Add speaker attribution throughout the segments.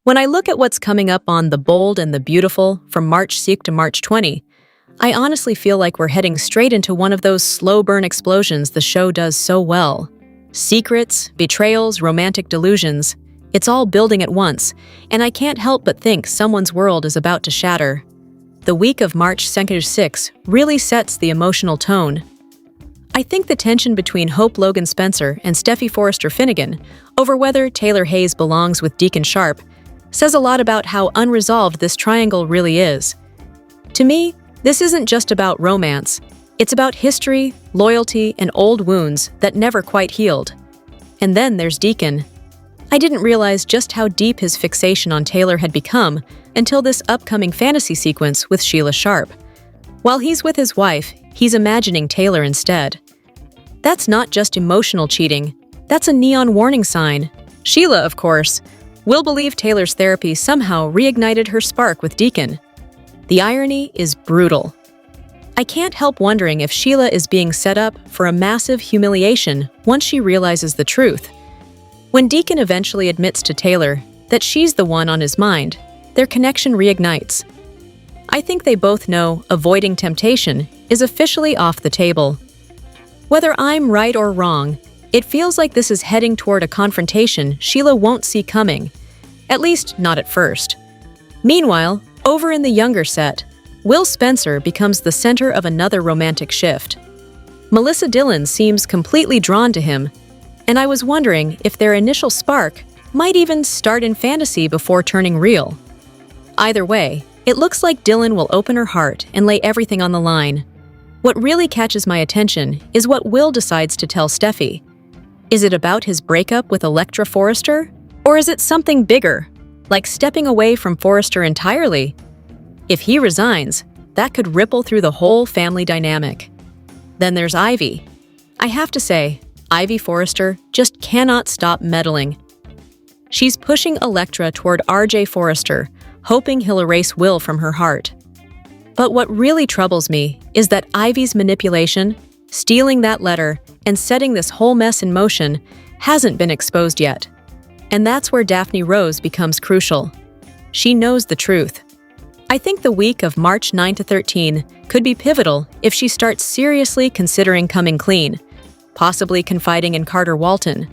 Speaker 1: When I look at what's coming up on The Bold and the Beautiful from March 6 to March 20, I honestly feel like we're heading straight into one of those slow burn explosions the show does so well. Secrets, betrayals, romantic delusions, it's all building at once, and I can't help but think someone's world is about to shatter. The week of March 2 to 6 really sets the emotional tone. I think the tension between Hope Logan Spencer and Steffi Forrester Finnegan over whether Taylor Hayes belongs with Deacon Sharp says a lot about how unresolved this triangle really is. To me, this isn't just about romance. It's about history, loyalty, and old wounds that never quite healed. And then there's Deacon. I didn't realize just how deep his fixation on Taylor had become until this upcoming fantasy sequence with Sheila Sharp. While he's with his wife, he's imagining Taylor instead. That's not just emotional cheating, that's a neon warning sign. Sheila, of course, will believe Taylor's therapy somehow reignited her spark with Deacon. The irony is brutal. I can't help wondering if Sheila is being set up for a massive humiliation once she realizes the truth. When Deacon eventually admits to Taylor that she's the one on his mind, their connection reignites. I think they both know avoiding temptation is officially off the table. Whether I'm right or wrong, it feels like this is heading toward a confrontation Sheila won't see coming, at least not at first. Meanwhile, over in the younger set, Will Spencer becomes the center of another romantic shift. Melissa Dillon seems completely drawn to him, and I was wondering if their initial spark might even start in fantasy before turning real. Either way, it looks like Dillon will open her heart and lay everything on the line. What really catches my attention is what Will decides to tell Steffi. Is it about his breakup with Electra Forrester? Or is it something bigger, like stepping away from Forrester entirely? If he resigns, that could ripple through the whole family dynamic. Then there's Ivy. I have to say, Ivy Forrester just cannot stop meddling. She's pushing Electra toward RJ Forrester, hoping he'll erase Will from her heart. But what really troubles me is that Ivy's manipulation, stealing that letter, and setting this whole mess in motion hasn't been exposed yet. And that's where Daphne Rose becomes crucial. She knows the truth. I think the week of March 9 to 13 could be pivotal if she starts seriously considering coming clean, possibly confiding in Carter Walton.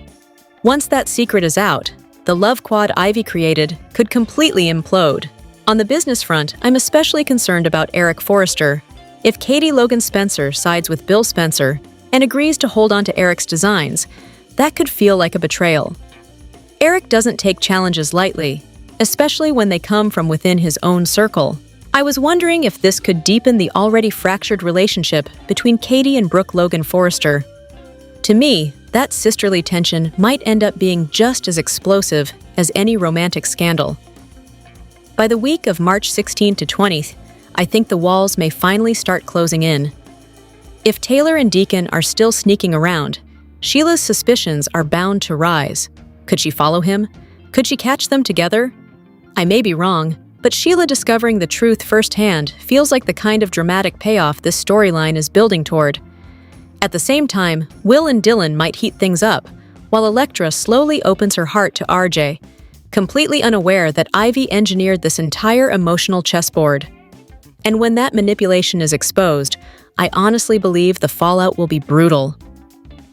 Speaker 1: Once that secret is out, the love quad Ivy created could completely implode. On the business front, I'm especially concerned about Eric Forrester. If Katie Logan Spencer sides with Bill Spencer and agrees to hold on to Eric's designs, that could feel like a betrayal. Eric doesn't take challenges lightly, especially when they come from within his own circle. I was wondering if this could deepen the already fractured relationship between Katie and Brooke Logan Forrester. To me, that sisterly tension might end up being just as explosive as any romantic scandal. By the week of March 16 to 20, I think the walls may finally start closing in. If Taylor and Deacon are still sneaking around, Sheila's suspicions are bound to rise. Could she follow him? Could she catch them together? I may be wrong, but Sheila discovering the truth firsthand feels like the kind of dramatic payoff this storyline is building toward. At the same time, Will and Dillon might heat things up, while Electra slowly opens her heart to RJ, completely unaware that Ivy engineered this entire emotional chessboard. And when that manipulation is exposed, I honestly believe the fallout will be brutal.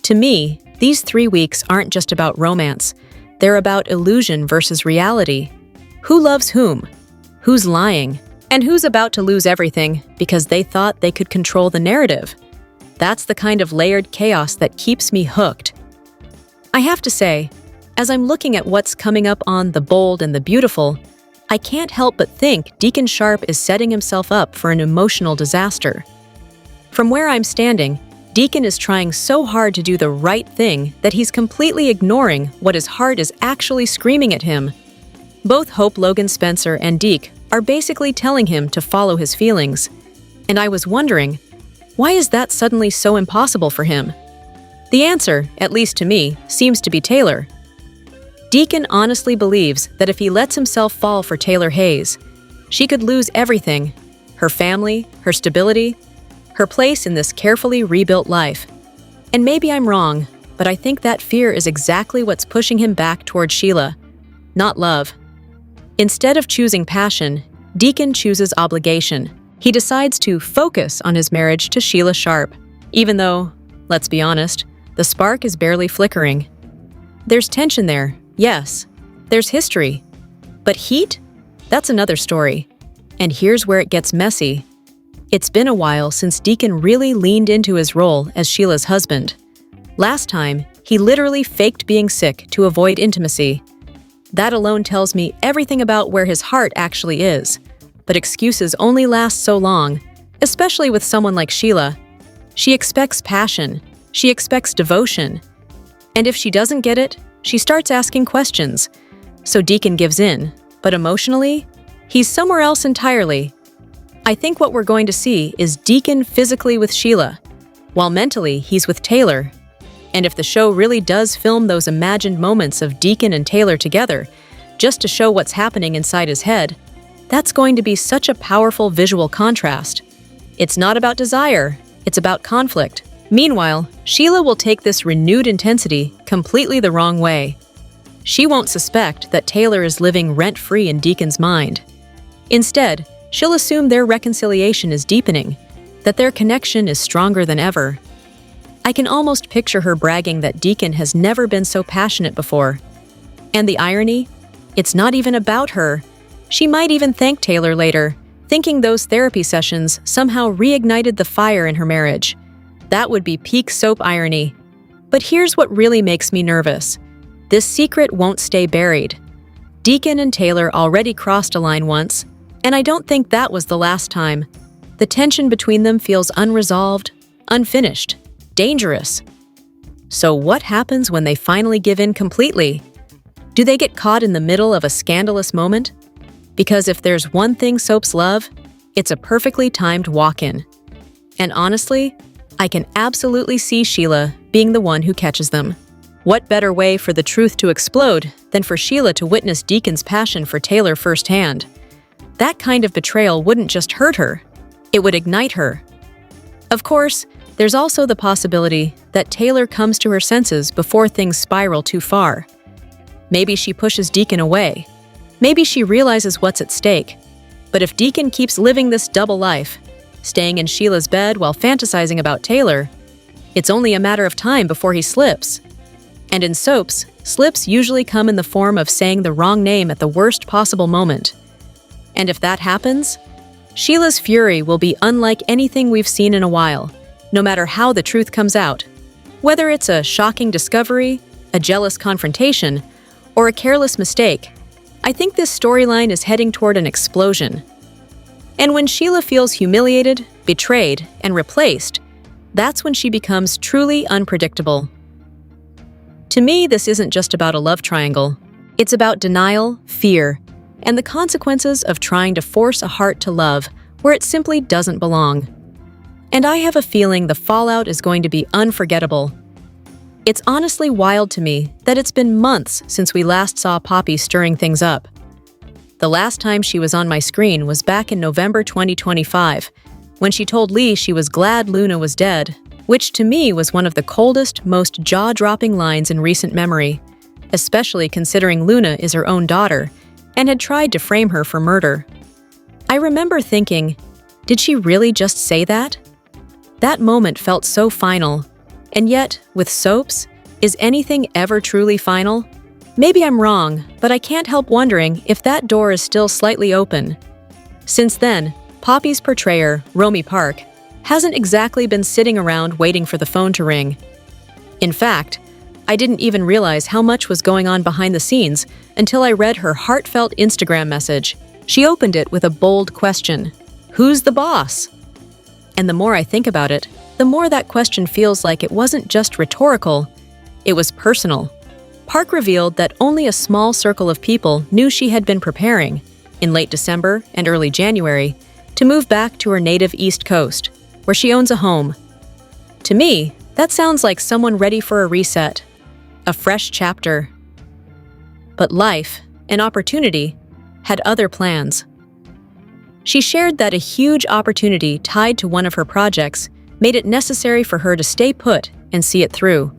Speaker 1: To me, these 3 weeks aren't just about romance. They're about illusion versus reality. Who loves whom? Who's lying? And who's about to lose everything because they thought they could control the narrative? That's the kind of layered chaos that keeps me hooked. I have to say, as I'm looking at what's coming up on The Bold and the Beautiful, I can't help but think Deacon Sharp is setting himself up for an emotional disaster. From where I'm standing, Deacon is trying so hard to do the right thing that he's completely ignoring what his heart is actually screaming at him. Both Hope Logan Spencer and Deke are basically telling him to follow his feelings. And I was wondering, why is that suddenly so impossible for him? The answer, at least to me, seems to be Taylor. Deacon honestly believes that if he lets himself fall for Taylor Hayes, she could lose everything: her family, her stability, her place in this carefully rebuilt life. And maybe I'm wrong, but I think that fear is exactly what's pushing him back toward Sheila, not love. Instead of choosing passion, Deacon chooses obligation. He decides to focus on his marriage to Sheila Sharp, even though, let's be honest, the spark is barely flickering. There's tension there, yes. There's history. But heat? That's another story. And here's where it gets messy. It's been a while since Deacon really leaned into his role as Sheila's husband. Last time, he literally faked being sick to avoid intimacy. That alone tells me everything about where his heart actually is. But excuses only last so long, especially with someone like Sheila. She expects passion. She expects devotion. And if she doesn't get it, she starts asking questions. So Deacon gives in. But emotionally, he's somewhere else entirely. I think what we're going to see is Deacon physically with Sheila, while mentally he's with Taylor. And if the show really does film those imagined moments of Deacon and Taylor together, just to show what's happening inside his head, that's going to be such a powerful visual contrast. It's not about desire, it's about conflict. Meanwhile, Sheila will take this renewed intensity completely the wrong way. She won't suspect that Taylor is living rent-free in Deacon's mind. Instead, she'll assume their reconciliation is deepening, that their connection is stronger than ever. I can almost picture her bragging that Deacon has never been so passionate before. And the irony? It's not even about her. She might even thank Taylor later, thinking those therapy sessions somehow reignited the fire in her marriage. That would be peak soap irony. But here's what really makes me nervous. This secret won't stay buried. Deacon and Taylor already crossed a line once, and I don't think that was the last time. The tension between them feels unresolved, unfinished, dangerous. So what happens when they finally give in completely? Do they get caught in the middle of a scandalous moment? Because if there's one thing soaps love, it's a perfectly timed walk-in. And honestly, I can absolutely see Sheila being the one who catches them. What better way for the truth to explode than for Sheila to witness Deacon's passion for Taylor firsthand? That kind of betrayal wouldn't just hurt her, it would ignite her. Of course, there's also the possibility that Taylor comes to her senses before things spiral too far. Maybe she pushes Deacon away. Maybe she realizes what's at stake. But if Deacon keeps living this double life, staying in Sheila's bed while fantasizing about Taylor, it's only a matter of time before he slips. And in soaps, slips usually come in the form of saying the wrong name at the worst possible moment. And if that happens, Sheila's fury will be unlike anything we've seen in a while, no matter how the truth comes out. Whether it's a shocking discovery, a jealous confrontation, or a careless mistake, I think this storyline is heading toward an explosion. And when Sheila feels humiliated, betrayed, and replaced, that's when she becomes truly unpredictable. To me, this isn't just about a love triangle. It's about denial, fear, and the consequences of trying to force a heart to love where it simply doesn't belong. And I have a feeling the fallout is going to be unforgettable. It's honestly wild to me that it's been months since we last saw Poppy stirring things up. The last time she was on my screen was back in November 2025, when she told Lee she was glad Luna was dead, which to me was one of the coldest, most jaw-dropping lines in recent memory, especially considering Luna is her own daughter and had tried to frame her for murder. I remember thinking, did she really just say that? That moment felt so final. And yet, with soaps, is anything ever truly final? Maybe I'm wrong, but I can't help wondering if that door is still slightly open. Since then, Poppy's portrayer, Romy Park, hasn't exactly been sitting around waiting for the phone to ring. In fact, I didn't even realize how much was going on behind the scenes until I read her heartfelt Instagram message. She opened it with a bold question: "Who's the boss?" And the more I think about it, the more that question feels like it wasn't just rhetorical, it was personal. Park revealed that only a small circle of people knew she had been preparing, in late December and early January, to move back to her native East Coast, where she owns a home. To me, that sounds like someone ready for a reset, a fresh chapter. But life, an opportunity, had other plans. She shared that a huge opportunity tied to one of her projects made it necessary for her to stay put and see it through.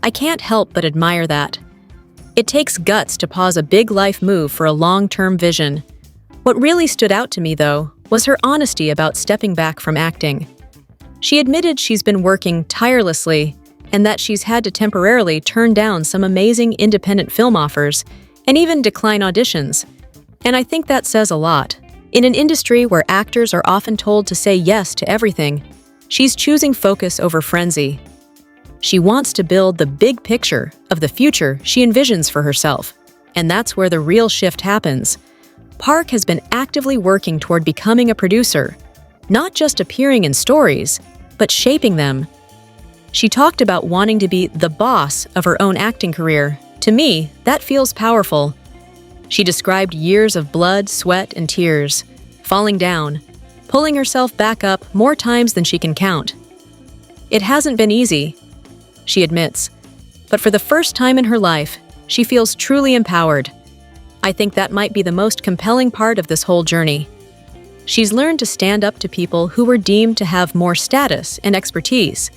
Speaker 1: I can't help but admire that. It takes guts to pause a big life move for a long-term vision. What really stood out to me, though, was her honesty about stepping back from acting. She admitted she's been working tirelessly and that she's had to temporarily turn down some amazing independent film offers and even decline auditions. And I think that says a lot. In an industry where actors are often told to say yes to everything, she's choosing focus over frenzy. She wants to build the big picture of the future she envisions for herself, and that's where the real shift happens. Park has been actively working toward becoming a producer, not just appearing in stories, but shaping them. She talked about wanting to be the boss of her own acting career. To me, that feels powerful. She described years of blood, sweat, and tears, falling down, pulling herself back up more times than she can count. It hasn't been easy, she admits, but for the first time in her life, she feels truly empowered. I think that might be the most compelling part of this whole journey. She's learned to stand up to people who were deemed to have more status and expertise,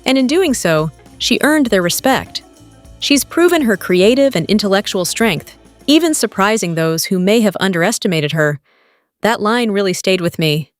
Speaker 1: and in doing so, she earned their respect. She's proven her creative and intellectual strength, even surprising those who may have underestimated her. That line really stayed with me.